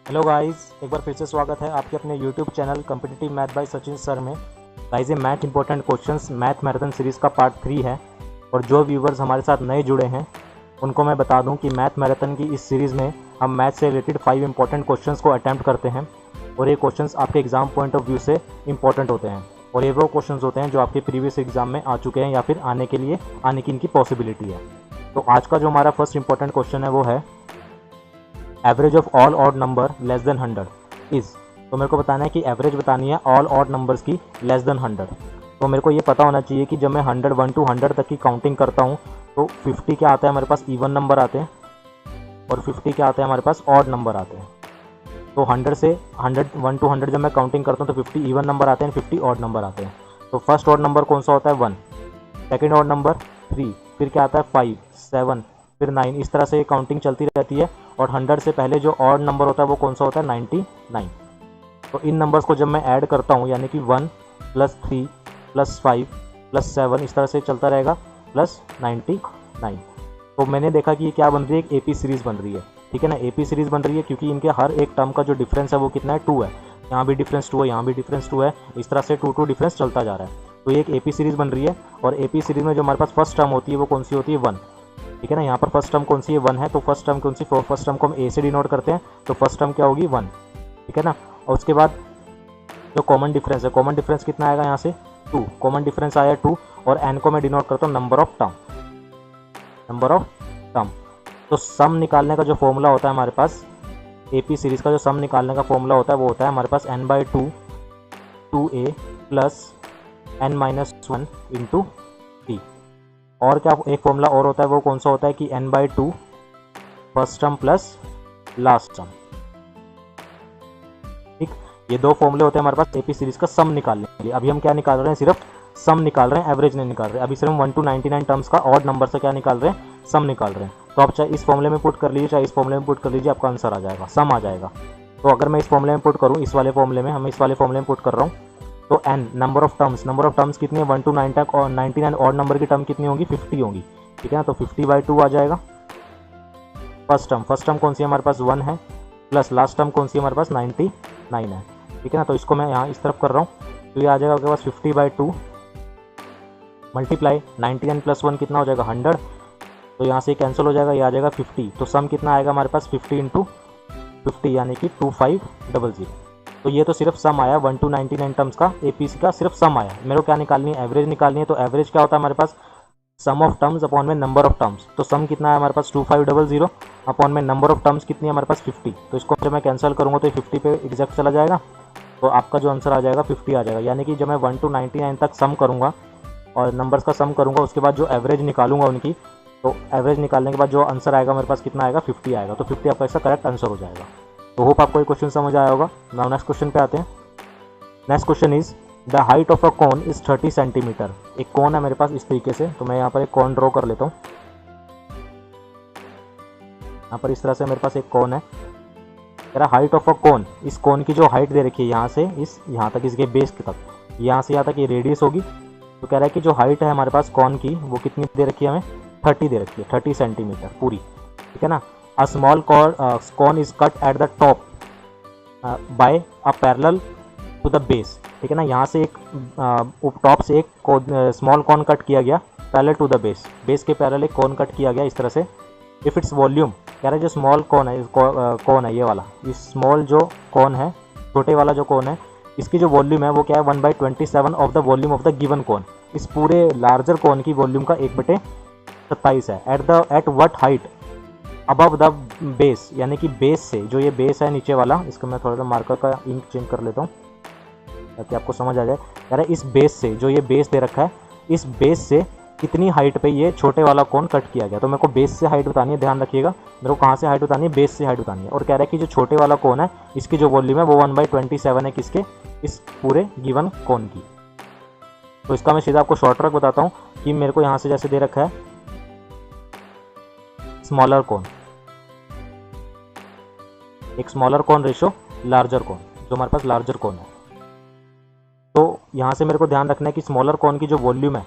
Hello guys, एक बार फिर से स्वागत है आपके अपने YouTube channel competitive math bye Sachin sir में। गाइस, ये math important questions math marathon series का पार्ट 3 है। और जो व्यूवर्स हमारे साथ नए जुड़े हैं उनको मैं बता दूं कि मैथ मैराथन की इस सीरीज़ में हम मैथ से रिलेटेड 5 इंपॉर्टेंट क्वेश्चंस को अटैम्प्ट करते हैं। और ये क्वेश्चंस आपके एग्जाम पॉइंट ऑफ व्यू से इंपॉर्टेंट होते हैं। और ये वो क्वेश्चन होते हैं जो आपके प्रीवियस एग्जाम में आ चुके हैं या फिर आने की इनकी पॉसिबिलिटी है। तो आज का जो हमारा फर्स्ट इंपॉर्टेंट क्वेश्चन है वो है average of all odd number less than 100 is. तो मेरे को बताना है कि एवरेज बतानी है ऑल ऑड नंबर्स की लेस देन 100। तो मेरे को ये पता होना चाहिए कि जब मैं 101 टू 100 तक की काउंटिंग करता हूँ तो 50 क्या आता है हमारे पास इवन नंबर आते हैं और 50 क्या आते हैं हमारे पास ऑड नंबर आते हैं। तो 100 से 101 टू 100 जब मैं काउंटिंग करता हूँ तो 50 इवन नंबर आते हैं, 50 ऑड नंबर आते हैं। तो फर्स्ट ऑड नंबर कौन सा होता है 1, सेकेंड ऑड नंबर 3, फिर क्या आता है 5, 7, फिर 9। इस तरह से ये काउंटिंग चलती रहती है। और 100 से पहले जो ऑड नंबर होता है वो कौन सा होता है 99। तो इन नंबर्स को जब मैं ऐड करता हूँ यानी कि 1 + 3 + 5 + 7 इस तरह से चलता रहेगा प्लस 99। तो मैंने देखा कि ये क्या बन रही है, एक एपी सीरीज़ बन रही है। ठीक है ना, एपी सीरीज़ बन रही है क्योंकि इनके हर एक टर्म का जो डिफरेंस है वो कितना है 2 है। यहाँ भी डिफरेंस 2 है, यहाँ भी डिफरेंस 2 है। इस तरह से 2 डिफरेंस चलता जा रहा है। तो ये एक एपी सीरीज़ बन रही है। और एपी सीरीज़ में जो हमारे पास फर्स्ट टर्म होती है वो कौन सी होती है 1। ठीक है ना, यहाँ पर फर्स्ट टर्म कौन सी है 1 है। तो फर्स्ट टर्म कौन सी, फर्स्ट टर्म को हम ए से डिनोट करते हैं। तो फर्स्ट टर्म क्या होगी 1। ठीक है ना, और उसके बाद जो कॉमन डिफरेंस है, कॉमन डिफरेंस कितना आएगा यहाँ से 2। कॉमन डिफरेंस आया 2 और एन को मैं डिनोट करता हूँ number of term, number of term. तो सम निकालने का जो फॉर्मूला होता है हमारे पास, एपी सीरीज़ का जो सम निकालने का फॉर्मूला होता है वो होता है हमारे पास n/2 2a + n-1 into t। और क्या एक फॉर्मूला और होता है वो कौन सा होता है कि n/2 first term plus last term. ठीक, ये दो फॉर्मूले होते हैं हमारे पास एपी सीरीज का सम निकालने के लिए। अभी हम क्या निकाल रहे हैं, सिर्फ सम निकाल रहे हैं, एवरेज नहीं निकाल रहे हैं। अभी सिर्फ 1 to 99 टर्म्स का ऑड नंबर से क्या निकाल रहे हैं, सम निकाल रहे हैं। तो आप चाहे इस फॉर्मूले में पुट कर लीजिए चाहे इस फॉर्मूले में पुट कर लीजिए, आपका आंसर आ जाएगा, सम आ जाएगा। तो अगर मैं इस फॉर्मूले में पुट करूँ, इस वाले फॉर्मूले में, हम इस वाले फॉर्मूले में पुट कर रहा हूँ, तो n नंबर ऑफ टर्म्स कितनी है 1 to 9 तक, और 99 ऑड नंबर की टर्म कितनी होगी 50 होगी। ठीक है ना, तो 50/2 आ जाएगा फर्स्ट टर्म कौन सी है हमारे पास 1 है, प्लस लास्ट टर्म कौन सी है हमारे पास 99 है। ठीक है ना, तो इसको मैं यहाँ इस तरफ कर रहा हूँ। तो ये आ जाएगा आपके पास 50/2 मल्टीप्लाई 99 + 1 कितना हो जाएगा 100। तो यहाँ से कैंसिल हो जाएगा, ये आ जाएगा 50। तो सम कितना आएगा हमारे पास 50 × 50 यानी कि 2500। तो ये तो सिर्फ सम आया 1 to 99 टर्म्स का, एपीसी का सिर्फ सम आया। मेरे को क्या निकालनी है, एवरेज निकालनी है। तो एवरेज क्या होता है हमारे पास, सम ऑफ टर्म्स अपॉन में नंबर ऑफ टर्म्स। तो सम कितना है हमारे पास 2500 अपॉन में नंबर ऑफ टर्म्स कितनी है हमारे पास 50। तो इसको जब मैं कैंसिल करूँगा तो ये 50 पे एग्जैक्ट चला जाएगा। तो आपका जो आंसर आ जाएगा 50 आ जाएगा। यानी कि जब मैं 1 to 99 तक सम करूँगा और नंबर्स का सम करूँगा, उसके बाद जो एवरेज निकालूंगा उनकी, तो एवरेज निकालने के बाद जो आंसर आएगा मेरे पास कितना आएगा 50 आएगा। तो 50 आपका इसका करेक्ट आंसर हो जाएगा। तो होप आपको ये क्वेश्चन समझ आया होगा। नाउ नेक्स्ट क्वेश्चन पे आते हैं। Next question is the height of a cone is 30 centimetre. एक कॉन है मेरे पास इस तरीके से, तो मैं यहाँ पर एक कॉन ड्रॉ कर लेता हूँ। यहाँ पर इस तरह से मेरे पास एक कॉन है। कह रहा हाइट ऑफ अ कॉन, इस कॉन की जो हाइट दे रखी है यहाँ से यहाँ तक, इसके बेस के तक, यहाँ से यहाँ तक ये रेडियस होगी। तो कह रहा है कि जो हाइट है हमारे पास कॉन की वो कितनी दे रखी है, हमें 30 दे रखी है, 30 सेंटीमीटर पूरी। ठीक है ना, a small cone is cut at the top by a parallel to the base. ठीक है ना, यहाँ से एक टॉप से एक स्मॉल कॉन कट किया गया parallel to the base, base के पैरेलल एक कॉन कट किया गया इस तरह से। इफ़ इट्स वॉल्यूम, कह रहा है जो स्मॉल कॉन है, कॉन है ये वाला, इस स्मॉल जो कॉन है, छोटे वाला जो कॉन है, इसकी जो वॉल्यूम है वो क्या है 1/27 of the volume of the given cone. इस पूरे लार्जर कॉन की वॉल्यूम का 1/27 है। At what height above the base, यानी कि बेस से, जो ये बेस है नीचे वाला, इसको मैं थोड़ा सा मार्कर का इंक चेंज कर लेता हूँ ताकि आपको समझ आ जाए। कह रहा है इस बेस से, जो ये बेस दे रखा है, इस बेस से कितनी हाइट पे ये छोटे वाला कॉन कट किया गया। तो मेरे को बेस से हाइट बतानी है, ध्यान रखिएगा, मेरे को कहाँ से हाइट बतानी है, बेस से हाइट बतानी है। और कह रहा है कि जो छोटे वाला कॉन है इसकी जो वॉल्यूम है वो 1/27 है, किसके, इस पूरे गिवन कॉन की। तो इसका मैं सीधा आपको शॉर्ट ट्रिक बताता हूँ कि मेरे को यहाँ से जैसे दे रखा है स्मॉलर कॉन, एक smaller cone ratio larger cone, जो हमारे पास लार्जर कॉन है। तो यहाँ से मेरे को ध्यान रखना है कि स्मॉलर कॉन की जो वॉल्यूम है,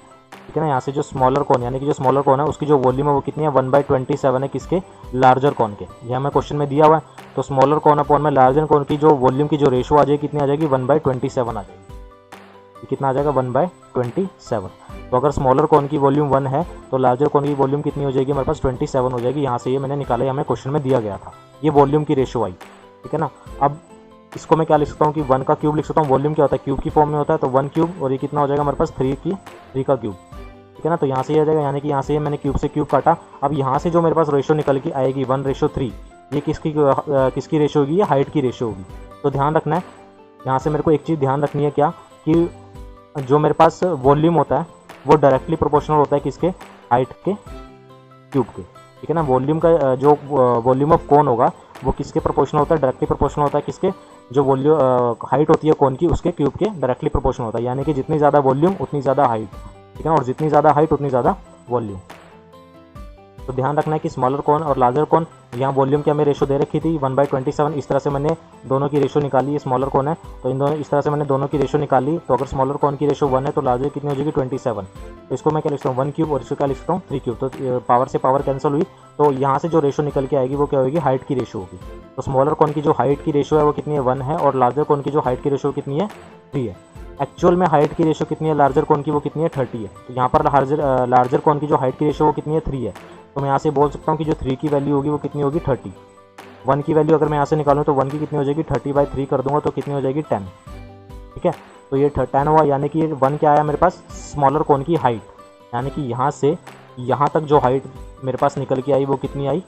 ठीक है ना, यहाँ से जो स्मॉलर कॉन, यानी कि जो स्मॉलर कॉन है उसकी जो वॉल्यूम है वो कितनी है 1/27 है, किसके, लार्जर कॉन के। यह हमें क्वेश्चन में दिया हुआ है। तो स्मॉलर कौन अपॉन में लार्जर कौन की जो वॉल्यूम की जो रेशो आ जाएगी कितनी आ जाएगी 1/27 आ जाएगी। कितना आ जाएगा 1/27। तो अगर स्मॉलर कौन की वॉल्यूम 1 है तो लार्जर कौन की वॉल्यूम कितनी हो जाएगी हमारे पास 27 हो जाएगी। यहाँ से ये मैंने निकाला, हमें क्वेश्चन में दिया गया था, ये वॉल्यूम की रेशो आई, ठीक है ना। अब इसको मैं क्या लिख सकता हूँ कि 1 का क्यूब लिख सकता हूँ। वॉल्यूम क्या होता है, क्यूब की फॉर्म में होता है, तो 1 क्यूब और ये कितना हो जाएगा हमारे पास 3 का क्यूब, ठीक है ना। तो यहाँ से ये आ जाएगा, यानी कि यहाँ से मैंने क्यूब से क्यूब काटा। अब यहाँ से जो मेरे पास रेशो निकल के आएगी 1:3, ये किसकी रेशो होगी, ये हाइट की रेशो होगी। तो ध्यान रखना है, यहाँ से मेरे को एक चीज़ ध्यान रखनी है क्या, कि जो मेरे पास वॉल्यूम होता है वो डायरेक्टली प्रोपोर्शनल होता है किसके, हाइट के क्यूब के, ठीक है ना। वॉल्यूम का जो वॉल्यूम ऑफ कोन होगा वो किसके प्रोपोर्शनल होता है, डायरेक्टली प्रोपोर्शनल होता है किसके, जो वॉल्यूम हाइट होती है कोन की उसके क्यूब के डायरेक्टली प्रोपोर्शनल होता है। यानी कि जितनी ज़्यादा वॉल्यूम उतनी ज़्यादा हाइट, ठीक है ना, और जितनी ज़्यादा हाइट उतनी ज़्यादा वॉल्यूम। तो ध्यान रखना है कि स्मॉलर कौन और लार्जर कौन, यहाँ वॉल्यूम की हमें रेशो दे रखी थी 1/27। इस तरह से मैंने दोनों की रेशो निकाली, ये स्मॉलर कौन है तो इन दोनों इस तरह से मैंने दोनों की रेशो निकाली। तो अगर स्मॉलर कौन की रेशो 1 है तो लार्जर कितनी हो जाएगी 27। तो इसको मैं क्या लिखता हूँ 1 क्यूब और इसको क्या लिखता हूँ 3 क्यूब। तो पावर से पावर कैंसिल हुई, तो यहाँ से जो रेशो निकल के आएगी वो क्या होगी, हाइट की रेशो होगी। तो स्मॉलर कौन की जो हाइट की रेशो है वो कितनी है 1 है, और लार्जर कौन की जो हाइट की रेशो कितनी है 3 है। एक्चुअल में हाइट की रेशो कितनी है लार्जर कौन की, वो कितनी है 30 है। तो यहाँ पर लार्जर कौन की जो हाइट की रेशो वो कितनी है 3 है। तो मैं यहाँ से बोल सकता हूँ कि जो 3 की वैल्यू होगी वो कितनी होगी 30। 1 की वैल्यू अगर मैं यहाँ से निकालूँ तो 1 की कितनी हो जाएगी 30/3 कर दूंगा तो कितनी हो जाएगी 10, ठीक है। तो ये 10 हुआ, यानी कि ये 1 क्या आया मेरे पास, स्मॉलर कौन की हाइट, यानी कि यहाँ से यहाँ तक जो हाइट मेरे पास निकल के आई वो कितनी आई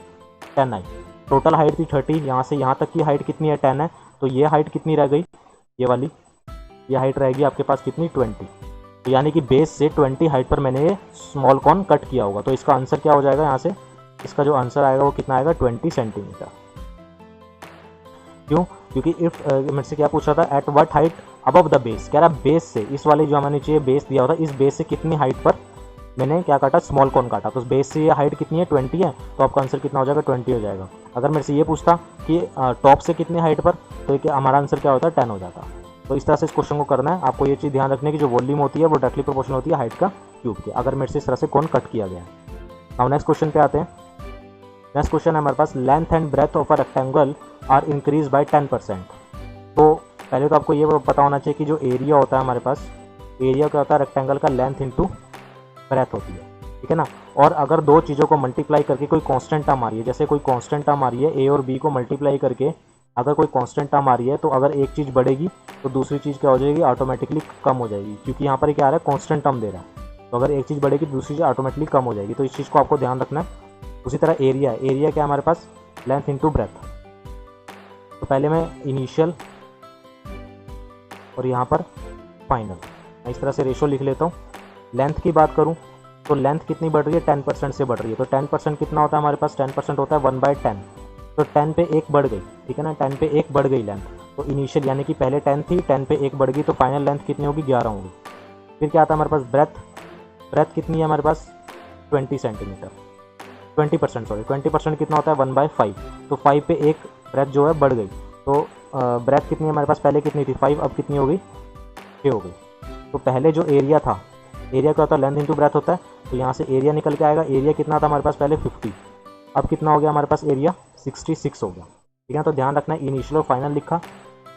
10 आई। टोटल हाइट थी 30, यहाँ से यहाँ तक की हाइट कितनी है 10 है। तो ये हाइट कितनी रह गई, ये वाली ये हाइट रहेगी आपके पास कितनी 20। तो यानी कि बेस से 20 हाइट पर मैंने ये स्मॉल कॉन कट किया होगा। तो इसका आंसर क्या हो जाएगा, यहाँ से इसका जो आंसर आएगा वो कितना आएगा 20 सेंटीमीटर। क्यों, क्योंकि इफ मेरे से क्या पूछ रहा था, eight what height above the base, कह रहा बेस से, इस वाले जो हमें नीचे बेस दिया होता है इस बेस से कितनी हाइट पर मैंने क्या काटा, स्मॉल कॉन काटा। तो बेस से ये हाइट कितनी है 20 है, तो आपका आंसर कितना हो जाएगा 20 हो जाएगा। अगर मेरे से ये पूछता कि टॉप से कितनी हाइट पर, तो हमारा आंसर क्या होता है 10 हो जाता। तो इस तरह से इस क्वेश्चन को करना है। आपको ये चीज़ ध्यान रखनी है कि जो वॉल्यूम होती है वो डायरेक्टली प्रोपोर्शनल होती है हाइट का क्यूब के, अगर मेरे से इस तरह से कौन कट किया गया है। अब नेक्स्ट क्वेश्चन पे आते हैं। नेक्स्ट क्वेश्चन है हमारे पास, length and breadth of a rectangle are increase by 10%। तो पहले तो आपको ये पता होना चाहिए कि जो एरिया होता है हमारे पास, एरिया क्या होता है रेक्टेंगल का, लेंथ इंटू ब्रेथ होती है, ठीक है ना। और अगर दो चीज़ों को मल्टीप्लाई करके कोई कांस्टेंट टर्म आ रही है, जैसे कोई कांस्टेंट टर्म आ रही है ए और बी को मल्टीप्लाई करके अगर कोई कांस्टेंट टर्म आ रही है, तो अगर एक चीज़ बढ़ेगी तो दूसरी चीज़ क्या हो जाएगी, ऑटोमेटिकली कम हो जाएगी, क्योंकि यहाँ पर क्या आ रहा है कांस्टेंट टर्म दे रहा है। तो अगर एक चीज़ बढ़ेगी दूसरी चीज़ ऑटोमेटिकली कम हो जाएगी। तो इस चीज़ को आपको ध्यान रखना है। उसी तरह एरिया है, एरिया क्या है हमारे पास, लेंथ इंटू ब्रेथ। तो पहले मैं इनिशियल और यहाँ पर फाइनल, मैं इस तरह से रेशो लिख लेता हूँ। लेंथ की बात करूँ तो लेंथ कितनी बढ़ रही है 10% से बढ़ रही है। तो 10% कितना होता है हमारे पास, 10% होता है 1/10। तो 10 पे 1 बढ़ गई, ठीक है ना, 10 पे 1 बढ़ गई लेंथ। तो इनिशियल यानी कि पहले 10 थी, 10 पे 1 बढ़ गई, तो फाइनल लेंथ कितनी होगी 11 होगी। फिर क्या आता है हमारे पास ब्रेथ, ब्रेथ कितनी है हमारे पास 20 सेंटीमीटर, 20% कितना होता है 1/5। तो 5 पे 1 ब्रेथ जो है बढ़ गई। तो ब्रेथ कितनी है हमारे पास, पहले कितनी थी 5, अब कितनी हो गई 6 हो गई। तो पहले जो एरिया था, एरिया क्या होता है लेंथ इंटू ब्रेथ होता है। तो यहाँ से एरिया निकल के आएगा, एरिया कितना था हमारे पास पहले 50, अब कितना हो गया हमारे पास एरिया 66 हो गया, ठीक है। तो ध्यान रखना है इनिशियल और फाइनल लिखा,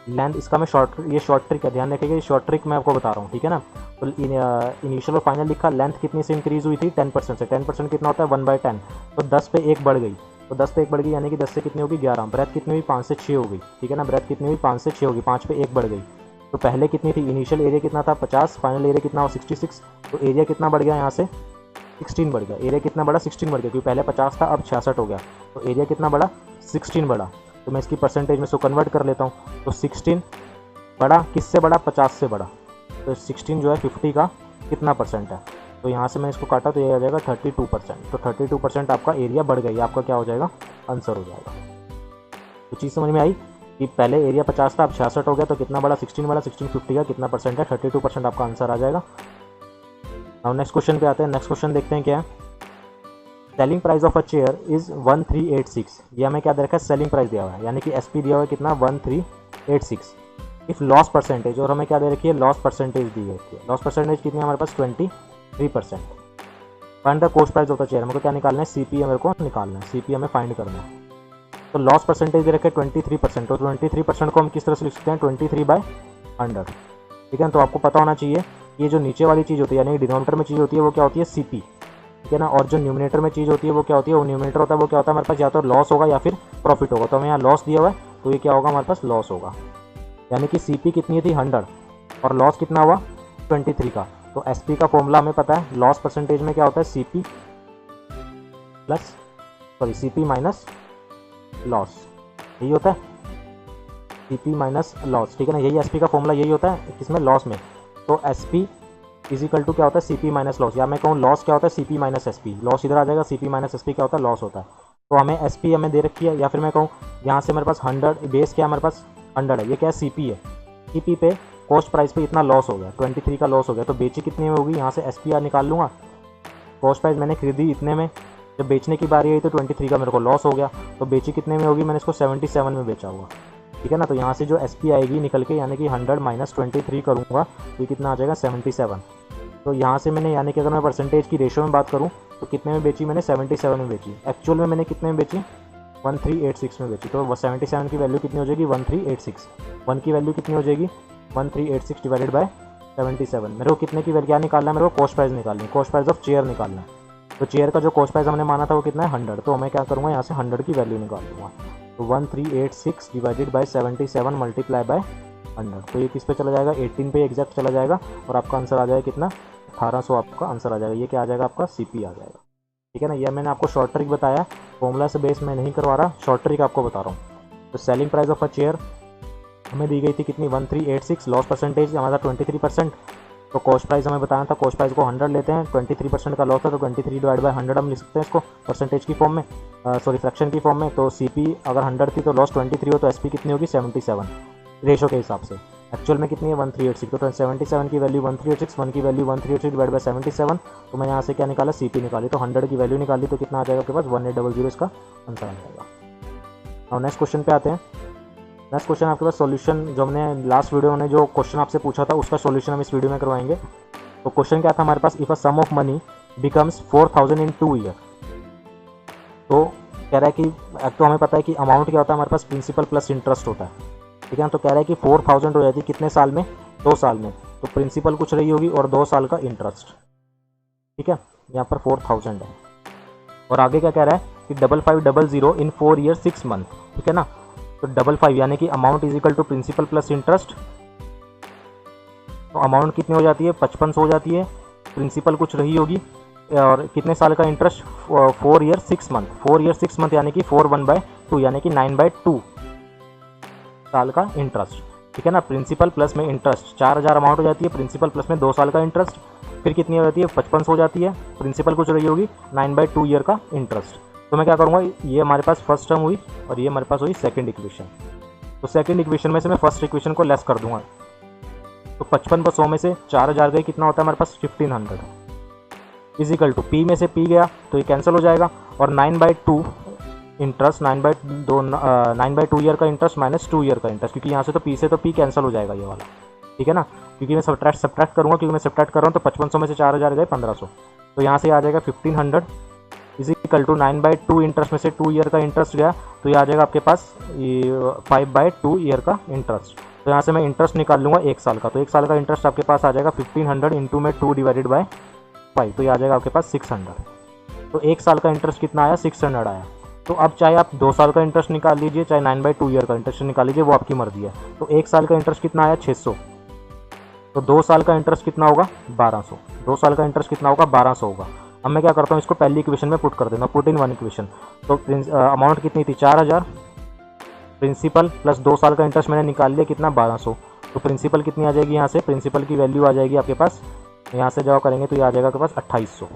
लेंथ इसका मैं ये शॉर्ट ट्रिक है, ध्यान रखिएगा, ये शॉर्ट ट्रिक मैं आपको बता रहा हूँ, ठीक है ना। तो इनिशियल और फाइनल लिखा, लेंथ कितनी से इंक्रीज हुई थी 10% से, 10% कितना होता है 1/10। तो 10 पे 1 बढ़ गई, तो 10 पे 1 बढ़ गई यानी कि 10 से कितनी होगी 11। ब्रेथ कितनी हुई 5 से 6 हो गई, ठीक है ना, ब्रेथ कितनी हुई 5 से 6 होगी, 5 पे 1 बढ़ गई। तो पहले कितनी थी, इनिशियल एरिया कितना था 50, फाइनल एरिया कितना हो 66। तो एरिया कितना बढ़ गया यहाँ से 16 बढ़ गया, एरिया कितना बढ़ा 16 बढ़ गया, क्योंकि पहले 50 था अब 66 हो गया। तो एरिया कितना बढ़ा 16 बढ़ा। तो मैं इसकी परसेंटेज में इसको कन्वर्ट कर लेता हूँ। तो 16 बढ़ा, किससे बढ़ा 50 से बढ़ा। तो 16 जो है 50 का कितना परसेंट है, तो यहाँ से मैं इसको काटा तो ये आ जाएगा 32%। तो 32% आपका एरिया बढ़ गई, आपका क्या हो जाएगा आंसर हो जाएगा। तो चीज़ समझ में आई कि पहले एरिया 50 था अब 66 हो गया, तो कितना बढ़ा 16 बढ़ा, 16 50 का कितना परसेंट है 32% आपका आंसर आ जाएगा। अब नेक्स्ट क्वेश्चन पे आते हैं। नेक्स्ट क्वेश्चन देखते हैं क्या है। Selling price of a chair is 1386। ये हमें क्या दे रखा है, सेलिंग प्राइस दिया हुआ है, यानी कि एसपी दिया हुआ है कितना 1386। इफ लॉस परसेंटेज, और हमें क्या दे रखी है लॉस परसेंटेज दी है। लॉस परसेंटेज कितनी है हमारे पास 23%। Find the cost price of the chair, मेरे को क्या निकालना है सीपी, मेरे को निकालना है सीपी हमें फाइंड करना है। तो लॉस परसेंटेज दे रखे 23%, तो 23% को हम किस तरह से लिख सकते हैं 23/100, ठीक है। तो आपको पता होना चाहिए ये जो नीचे वाली चीज़ होती है यानी डिनोमिनेटर में चीज़ होती है वो क्या होती है CP, ठीक है ना, और जो न्यूमिनेटर में चीज़ होती है वो क्या होती है, वो न्यूमिनेटर होता है वो क्या होता है हमारे पास या तो लॉस होगा या फिर प्रॉफिट होगा। तो हमें यहाँ लॉस दिया हुआ है तो ये क्या होगा हमारे पास लॉस होगा, यानी कि CP कितनी थी 100 और लॉस कितना हुआ 23 का। तो SP का फॉर्मूला हमें पता है, लॉस परसेंटेज में क्या होता है CP माइनस लॉस, यही होता है CP माइनस लॉस, ठीक है ना, यही SP का फॉर्मूला यही होता है किसमें लॉस में। तो SP इज इक्वल टू क्या होता है CP माइनस लॉस, या मैं कहूँ लॉस क्या होता है CP माइनस SP, लॉस इधर आ जाएगा, CP माइनस SP क्या होता है लॉस होता है। तो हमें SP हमें दे रखी है, या फिर मैं कहूँ यहाँ से हमारे पास 100 बेस क्या है हमारे पास 100 है, ये क्या है CP है, CP पे कॉस्ट प्राइस पे इतना लॉस हो गया 23 का लॉस हो गया, तो बेची कितनी में होगी, यहाँ से SPR निकाल लूँगा, कॉस्ट प्राइस मैंने खरीदी इतने में, जब बेचने की बारी आई तो 23 का मेरे को लॉस हो गया, तो बेची कितने में होगी, मैंने इसको 77 में बेचा हुआ, ठीक है ना। तो यहाँ से जो SP आएगी निकल के यानी कि 100 माइनस 23 करूँगा तो कितना आ जाएगा 77। तो यहाँ से मैंने यानी कि अगर मैं परसेंटेज की रेशो में बात करूँ तो कितने में बेची मैंने 77 में बेची, एक्चुअल में मैंने कितने में बेची 1386 में बेची। तो 77 की वैल्यू कितनी हो जाएगी 1386, 1 की वैल्यू कितनी हो जाएगी 1386 डिवाइडेड बाय 77। मेरे को कितने की वैल्यू क्या निकालना है, मेरे को कॉस्ट प्राइस निकालनी है, कॉस्ट प्राइस ऑफ चेयर निकालना है। तो चेयर का जो कॉस्ट प्राइस हमने माना था वो कितना है 100, तो मैं क्या करूँगा यहाँ से 100 की वैल्यू निकाल दूँगा। तो 1386 डिवाइडेड बाय 77 मल्टीप्लाई बाय 100, तो ये किस पे चला जाएगा 18 पे एग्जैक्ट चला जाएगा और आपका आंसर आ जाएगा कितना 1800 आपका आंसर आ जाएगा। ये क्या आ जाएगा आपका CP आ जाएगा, ठीक है ना। ये मैंने आपको शॉर्ट ट्रिक बताया, फॉर्मूला से बेस मैं नहीं करवा रहा, शॉर्ट ट्रिक आपको बता रहा हूँ। तो selling price of a chair हमें दी गई थी कितनी 1386, लॉस परसेंटेज हमारा 23%, तो कॉस्ट प्राइस हमें बताना था, कॉस्ट प्राइस को 100 लेते हैं, 23% का लॉस था तो 23 डिवाइड बाय 100 हम लिख सकते हैं इसको परसेंटेज की फॉर्म में, सॉरी फ्रैक्शन की फॉर्म में। तो CP अगर 100 थी तो लॉस 23 हो तो SP कितनी होगी 77 रेशो के हिसाब से, एक्चुअल में कितनी है 1386, तो 77 की वैल्यू 1386, 1 की वैल्यू 1386 डिवाइड बाय 77, तो मैं यहाँ से क्या निकाला CP निकाली, तो 100 की वैल्यू निकाली तो कितना आ जाएगा आपके पास 1800 इसका आंसर आ जाएगा। और नेक्स्ट क्वेश्चन पे आते हैं। नेक्स्ट क्वेश्चन आपके पास सॉल्यूशन जो हमने लास्ट वीडियो में जो क्वेश्चन आपसे पूछा था उसका सॉल्यूशन हम इस वीडियो में करवाएंगे। तो क्वेश्चन क्या था हमारे पास, if a sum of money becomes 4000 in 2 year, तो कह रहा है कि एक तो हमें पता है कि अमाउंट क्या होता है हमारे पास प्रिंसिपल प्लस इंटरेस्ट होता है, ठीक है ना। तो कह रहा है कि 4000 हो जाती है कितने साल में 2 साल में, तो प्रिंसिपल कुछ रही होगी और 2 साल का इंटरेस्ट, ठीक है, यहाँ पर 4000 है। और आगे क्या कह रहा है कि 5500 इन 4 ईयर 6 मंथ, ठीक है ना। तो 55 यानी कि amount is equal to principal plus interest, तो अमाउंट कितनी हो जाती है 5500 हो जाती है, प्रिंसिपल कुछ रही होगी और कितने साल का interest 4 year 6 month, 4 year 6 month यानी कि 4/2 यानी कि 9/2 साल का इंटरेस्ट, ठीक है ना। प्रिंसिपल प्लस में इंटरेस्ट 4000 अमाउंट हो जाती है, प्रिंसिपल प्लस में 2 साल का इंटरेस्ट, फिर कितनी हो जाती है 5500 हो जाती है, प्रिंसिपल कुछ रही होगी 9/2 ईयर का इंटरेस्ट। तो मैं क्या करूँगा, ये हमारे पास फर्स्ट टर्म हुई और ये हमारे पास हुई सेकंड इक्वेशन। तो सेकंड इक्वेशन में से मैं फर्स्ट इक्वेशन को लेस कर दूंगा, तो 55/100 में से 4000 गई, कितना होता है हमारे पास 1500 इज इक्वल टू P में से P गया तो ये कैंसिल हो जाएगा, और 9/2 इंटरेस्ट 9/2 ईयर का इंटरेस्ट माइनस 2 ईयर का इंटरेस्ट, क्योंकि यहाँ से तो P से तो P कैंसिल हो जाएगा ये वाला, ठीक है ना, क्योंकि मैं सब्ट्रैक्ट करूँगा, क्योंकि मैं सब्ट्रैक्ट कर रहा हूँ। तो 5500 में से 4000 गए 1500, तो यहाँ से आ जाएगा 1500 इज इक्वल टू 9/2 इंटरेस्ट में से 2 ईयर का इंटरेस्ट गया, तो ये आ जाएगा आपके पास 5/2 ईयर का इंटरेस्ट। तो यहाँ से मैं इंटरेस्ट निकाल लूँगा 1 साल का, तो 1 साल का इंटरेस्ट आपके पास आ जाएगा 1500 इंटू में 2 डिवाइडेड बाय 5, तो ये आ जाएगा आपके पास 600। तो 1 साल का इंटरेस्ट कितना आया 600 आया। तो अब चाहे आप 2 साल का इंटरेस्ट निकाल लीजिए, चाहे 9/2 ईयर का इंटरेस्ट निकाल लीजिए, वो आपकी मर्जी है। तो 1 साल का इंटरेस्ट कितना आया 600, तो 2 साल का इंटरेस्ट कितना होगा 1200, 2 साल का इंटरेस्ट कितना होगा 1200 होगा। अब मैं क्या करता हूँ, इसको पहली इक्वेशन में पुट कर देना, पुट इन वन इक्वेशन। तो अमाउंट कितनी थी 4000, प्रिंसिपल प्लस 2 साल का इंटरेस्ट मैंने निकाल लिया कितना 1200, तो प्रिंसिपल कितनी आ जाएगी, यहाँ से प्रिंसिपल की वैल्यू आ जाएगी आपके पास, यहाँ से जब करेंगे तो ये आ जाएगा आपके पास 2800,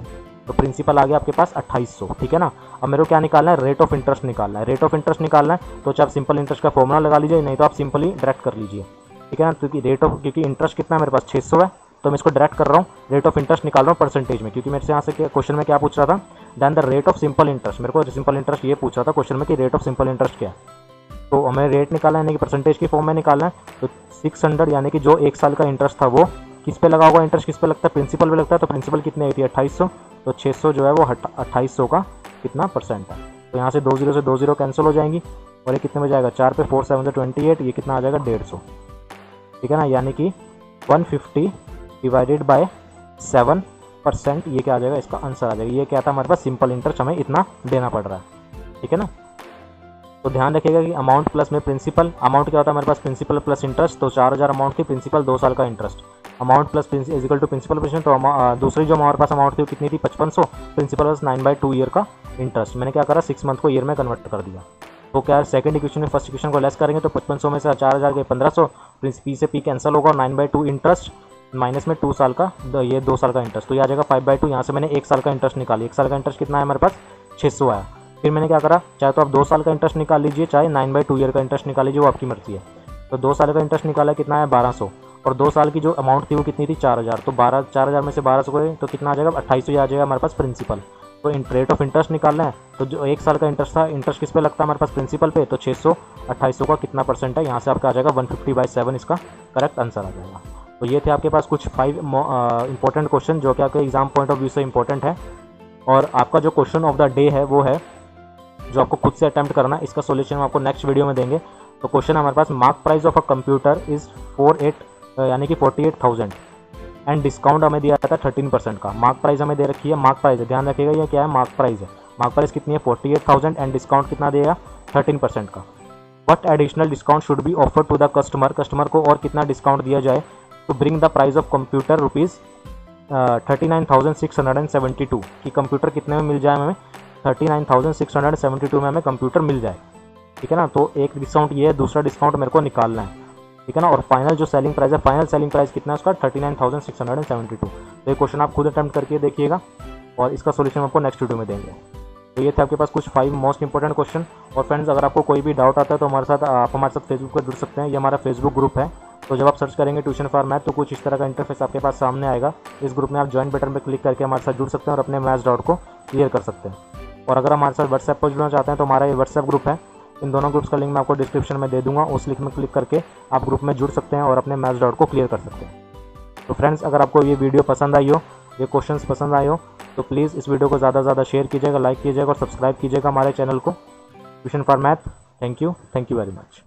तो प्रिंसिपल आ गया आपके पास 2800, ठीक है ना। अब मेरे को क्या निकालना है, रेट ऑफ इंटरेस्ट निकालना है। रेट ऑफ इंटरेस्ट निकालना है तो चाहे आप सिंपल इंटरेस्ट का फॉर्मूला लगा लीजिए, नहीं तो आप सिंपली डायरेक्ट कर लीजिए, ठीक है ना। क्योंकि इंटरेस्ट कितना है मेरे पास 600 है, तो मैं इसको डायरेक्ट कर रहा हूँ, रेट ऑफ इंटरेस्ट निकाल रहा हूँ परसेंटेज में, क्योंकि मेरे से यहाँ से क्वेश्चन में क्या पूछ रहा था, then the rate of simple interest, मेरे को सिंपल इंटरेस्ट ये पूछ रहा था क्वेश्चन में कि रेट ऑफ सिंपल इंटरेस्ट क्या है। तो हमें रेट निकालना है यानी कि परसेंटेज की फॉर्म में निकालना है। तो 600 यानी कि जो 1 साल का इंटरेस्ट था वो किस पे लगा होगा, इंटरेस्ट किस पे लगता है, प्रिंसिपल पे लगता है। तो प्रिंसिपल कितने आई थी 2800, तो 600 जो है वो 2800 का कितना परसेंट है। तो यहाँ से 2 0 से 2 0 कैंसिल हो जाएंगी और ये कितने में जाएगा, 4 पे 4 7 28, ये कितना आ जाएगा 150, ठीक है ना। यानी कि 150 डिवाइडेड बाय 7%, ये क्या आ जाएगा, इसका आंसर आ जाएगा। ये क्या था हमारे पास, सिंपल इंटरेस्ट हमें इतना देना पड़ रहा है, ठीक है ना। तो ध्यान रखिएगा कि अमाउंट प्लस में प्रिंसिपल, अमाउंट क्या होता है हमारे पास, प्रिंसिपल प्लस इंटरेस्ट। तो 4000 अमाउंट थी, प्रिंसिपल 2 साल का interest, amount plus equal to principal plus. तो दूसरी जो हमारे पास अमाउंट थी वो कितनी थी, 5500, प्रिंसिपल प्लस 9/2 ईयर का इंटरेस्ट। मैंने क्या करा, 6 मंथ को ईयर में कन्वर्ट कर दिया। तो क्या सेकंड इक्वेशन में फर्स्ट इक्वेशन को लेस करेंगे तो 5500 में से 4000 के 1500, पी से पी कैंसिल होगा, 9/2 इंटरेस्ट माइनस में 2 साल का, ये 2 साल का इंटरेस्ट, तो ये आ जाएगा 5/2। यहाँ से मैंने 1 साल का इंटरेस्ट निकाली, 1 साल का इंटरेस्ट कितना है हमारे पास, 600 आया। फिर मैंने क्या करा, चाहे तो आप 2 साल का इंटरेस्ट निकाल लीजिए, चाहे 9/2 ईयर का इंटरेस्ट निकाल लीजिए, वो आपकी मर्जी है। तो 2 साल का इंटरेस्ट निकाला कितना है, 1200, और 2 साल की जो अमाउंट थी वो कितनी थी, 4000। तो 4000 में से 1200 करें तो कितना आ जाएगा, 2800 आ जाएगा हमारे पास प्रिंसिपल। तो रेट ऑफ इंटरेस्ट निकालना है, तो जो 1 साल का इंटरेस्ट था, इंटरेस्ट किस पे लगता है हमारे पास, प्रिंसिपल पे। तो 600 2800 का कितना परसेंट है, यहाँ से आपका आ जाएगा 150/7, इसका करेक्ट आंसर आ जाएगा। तो ये थे आपके पास कुछ 5 इंपॉर्टेंट क्वेश्चन जो कि आपके एग्जाम पॉइंट ऑफ व्यू से इंपॉर्टेंट है। और आपका जो क्वेश्चन ऑफ द डे है वो है, जो आपको खुद से अटैम्प्ट करना है, इसका सोल्यूशन हम आपको नेक्स्ट वीडियो में देंगे। तो क्वेश्चन हमारे पास, mark price of a computer is 48,000 and discount हमें दिया था 13% का। मार्क प्राइस हमें दे रखी है, मार्क प्राइस है, ध्यान रखिएगा ये क्या है, मार्क प्राइस है। मार्क प्राइस कितनी है, 48,000 एंड डिस्काउंट कितना देगा, 13% का। What additional discount should be offer to the customer, customer को और कितना डिस्काउंट दिया जाए to bring the price of computer rupees 39,672, कि कंप्यूटर कितने में मिल जाए हमें, 39,672 में हमें कंप्यूटर मिल जाए, ठीक है ना। तो एक डिस्काउंट ये है, दूसरा डिस्काउंट मेरे को निकालना है, ठीक है ना। और फाइनल जो सेलिंग प्राइस है, फाइनल सेलिंग प्राइस कितना है उसका, 39,672। तो ये क्वेश्चन आप खुद अटैम्प्ट करके देखिएगा और इसका सोल्यूशन आपको नेक्स्ट वीडियो में देंगे। तो ये थे आपके पास कुछ 5 मोस्ट इंपॉर्टेंट क्वेश्चन। और फ्रेंड्स, अगर आपको कोई भी डाउट आता है तो आप हमारे साथ फेसबुक पर जुड़ सकते हैं, ये हमारा फेसबुक ग्रुप है। तो जब आप सर्च करेंगे ट्यूशन फॉर मैथ तो कुछ इस तरह का इंटरफेस आपके पास सामने आएगा। इस ग्रुप में आप ज्वाइन बटन पर क्लिक करके हमारे साथ जुड़ सकते हैं और अपने मैथ्स डाउट को क्लियर कर सकते हैं। और अगर हमारे साथ व्हाट्सएप पर जुड़ना चाहते हैं तो हमारा ये व्हाट्सएप ग्रुप है, इन दोनों ग्रुप्स का लिंक मैं आपको डिस्क्रिप्शन में दे दूंगा, उस लिंक में क्लिक करके आप ग्रुप में जुड़ सकते हैं और अपने मैथ्स डाउट को क्लियर कर सकते हैं। तो फ्रेंड्स, अगर आपको ये वीडियो पसंद आई हो, ये क्वेश्चंस पसंद आए हो, तो प्लीज़ इस वीडियो को ज़्यादा से ज़्यादा शेयर कीजिएगा, लाइक कीजिएगा और सब्सक्राइब कीजिएगा हमारे चैनल को tuition for math. Thank you very much.